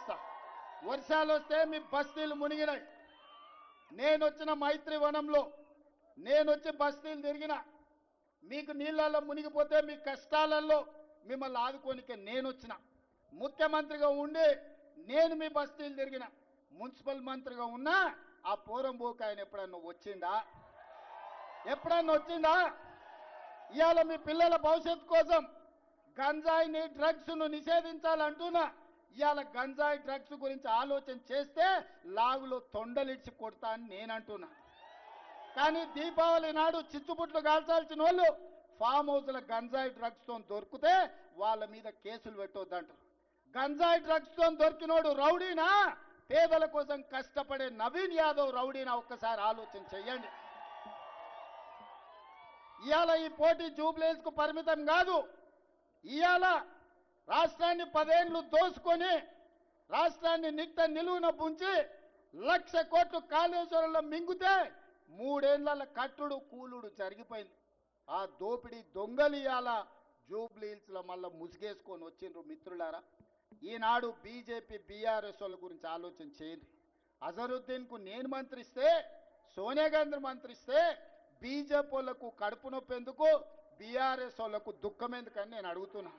చూపిస్తా. వర్షాలు వస్తే మీ బస్తీలు మునిగినాయి. నేను వచ్చిన మైత్రి వనంలో నేను వచ్చి బస్తీలు తిరిగిన. మీకు నీళ్ళల్లో మునిగిపోతే మీ కష్టాలలో మిమ్మల్ని ఆదుకోనికే నేను వచ్చిన. ముఖ్యమంత్రిగా ఉండి నేను మీ బస్తీలు తిరిగిన. మున్సిపల్ మంత్రిగా ఉన్నా ఆ పోరంబోకు ఆయన ఎప్పుడన్నా వచ్చిందా? ఎప్పుడన్నా వచ్చిందా? ఇవాళ మీ పిల్లల భవిష్యత్తు కోసం గంజాయిని డ్రగ్స్ను నిషేధించాలంటున్నా. ఇవాళ గంజాయి డ్రగ్స్ గురించి ఆలోచన చేస్తే లాగులో తొండలిడ్చి కొడతా అని నేనంటున్నా. కానీ దీపావళి నాడు చిచ్చుబుట్లు కాల్చాల్సిన వాళ్ళు ఫామ్ హౌస్ల గంజాయి డ్రగ్స్తో దొరికితే వాళ్ళ మీద కేసులు పెట్టొద్దంటారు. గంజాయి డ్రగ్స్తో దొరికినోడు రౌడీనా? పేదల కోసం కష్టపడే నవీన్ యాదవ్ రౌడీనా? ఒక్కసారి ఆలోచన చెయ్యండి. ఇవాళ ఈ పోటీ జూబ్లీహిల్స్కు పరిమితం కాదు. ఇవాళ రాష్ట్రాన్ని 10 ఏళ్లు దోసుకొని రాష్ట్రాన్ని నిలువున పుంచి 1,00,000 కోట్లు కాళేశ్వరంలో మింగితే 3 ఏళ్ల కట్టుడు కూలుడు జరిగిపోయింది. ఆ దోపిడీ దొంగలు ఇవాళ జూబ్లీహిల్స్లో మళ్ళీ ముసుగేసుకొని వచ్చిండ్రు. మిత్రులారా, ఈనాడు బీజేపీ బీఆర్ఎస్ వాళ్ళ గురించి ఆలోచన చేయండి. అజరుద్దీన్కు నేను మంత్రిస్తే, సోనియా గాంధీ మంత్రిస్తే బీజేపీ వాళ్ళకు కడుపు నొప్పి ఎందుకు, బీఆర్ఎస్ వాళ్ళకు దుఃఖం ఎందుకని నేను అడుగుతున్నా.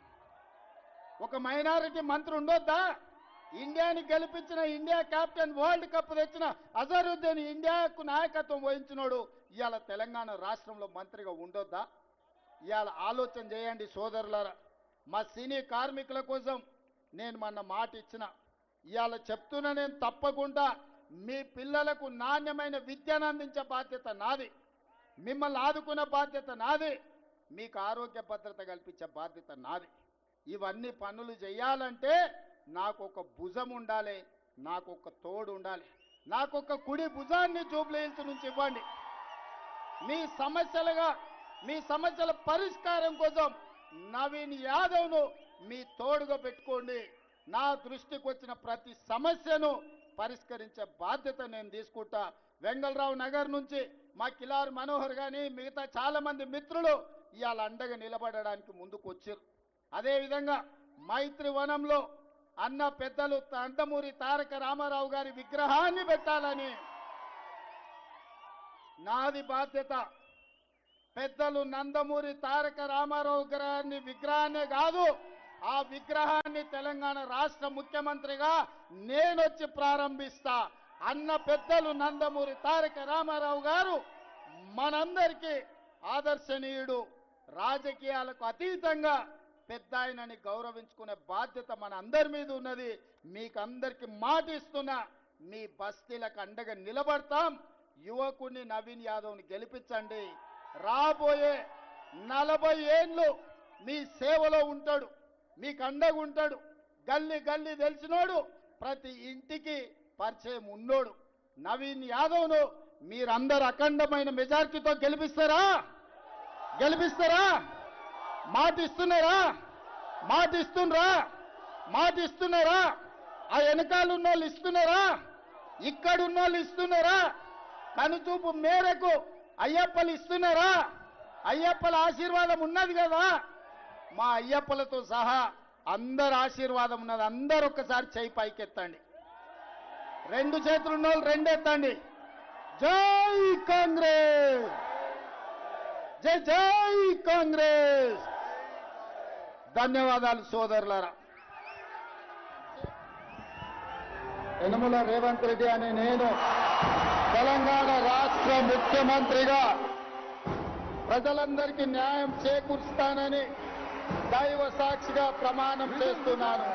ఒక మైనారిటీ మంత్రి ఉండొద్దా? ఇండియాని గెలిపించిన, ఇండియా కెప్టెన్, వరల్డ్ కప్ తెచ్చిన అజరుద్దీన్ ఇండియాకు నాయకత్వం వహించినోడు ఇవాళ తెలంగాణ రాష్ట్రంలో మంత్రిగా ఉండొద్దా? ఇవాళ ఆలోచన చేయండి సోదరులారా. మా సినీ కార్మికుల కోసం నేను మొన్న మాట ఇచ్చిన. ఇవాళ చెప్తున్నా, నేను తప్పకుండా మీ పిల్లలకు నాణ్యమైన విద్యను అందించే బాధ్యత నాది. మిమ్మల్ని ఆదుకునే బాధ్యత నాది. మీకు ఆరోగ్య భద్రత కల్పించే బాధ్యత నాది. ఇవన్నీ పనులు చేయాలంటే నాకు ఒక భుజం ఉండాలి, నాకు ఒక తోడు ఉండాలి. నాకు ఒక కుడి భుజాన్ని జూబ్లీహిల్స్ నుంచి ఇవ్వండి. మీ సమస్యల పరిష్కారం కోసం నవీన్ యాదవ్ను మీ తోడుగా పెట్టుకోండి. నా దృష్టికి వచ్చిన ప్రతి సమస్యను పరిష్కరించే బాధ్యత నేను తీసుకుంటా. వెంగళరావు నగర్ నుంచి మా కిలార్ మనోహర్ కానీ మిగతా చాలా మంది మిత్రులు ఇవాళ అండగా నిలబడడానికి ముందుకు వచ్చారు. అదేవిధంగా మైత్రి వనంలో అన్న పెద్దలు నందమూరి తారక రామారావు గారి విగ్రహాన్ని పెట్టాలని నాది బాధ్యత. పెద్దలు నందమూరి తారక రామారావు గారి విగ్రహాన్నే కాదు, ఆ విగ్రహాన్ని తెలంగాణ రాష్ట్ర ముఖ్యమంత్రిగా నేనొచ్చి ప్రారంభిస్తా. అన్న పెద్దలు నందమూరి తారక రామారావు గారు మనందరికీ ఆదర్శనీయుడు. రాజకీయాలకు అతీతంగా పెద్ద ఆయనని గౌరవించుకునే బాధ్యత మన అందరి మీద ఉన్నది. మీకందరికీ మాట ఇస్తున్నా, మీ బస్తీలకు అండగా నిలబడతాం. యువకుడిని నవీన్ యాదవ్ని గెలిపించండి. రాబోయే 40 ఏళ్ళు మీ సేవలో ఉంటాడు, మీకు అండగా ఉంటాడు. గల్లీ గల్లీ తెలిసినోడు, ప్రతి ఇంటికి పరిచయం ఉన్నోడు నవీన్ యాదవ్ను మీరందరూ అఖండమైన మెజార్టీతో గెలిపిస్తారా? మాట ఇస్తున్నారా? ఆ వెనకాలన్న వాళ్ళు ఇస్తున్నారా? ఇక్కడున్న వాళ్ళు ఇస్తున్నారా? కనుచూపు మేరకు అయ్యప్పలు ఇస్తున్నారా? అయ్యప్పల ఆశీర్వాదం ఉన్నది కదా. మా అయ్యప్పలతో సహా అందరు ఆశీర్వాదం ఉన్నది. అందరూ ఒక్కసారి చేయి పైకెత్తండి. 2 చేతులు ఉన్న వాళ్ళు 2 ఎత్తండి. జై కాంగ్రెస్, జై కాంగ్రెస్. ధన్యవాదాలు సోదరులారా. యనమల రేవంత్ రెడ్డి అనే నేను తెలంగాణ రాష్ట్ర ముఖ్యమంత్రిగా ప్రజలందరికీ న్యాయం చేకూరుస్తానని దైవ సాక్షిగా ప్రమాణం చేస్తున్నాను.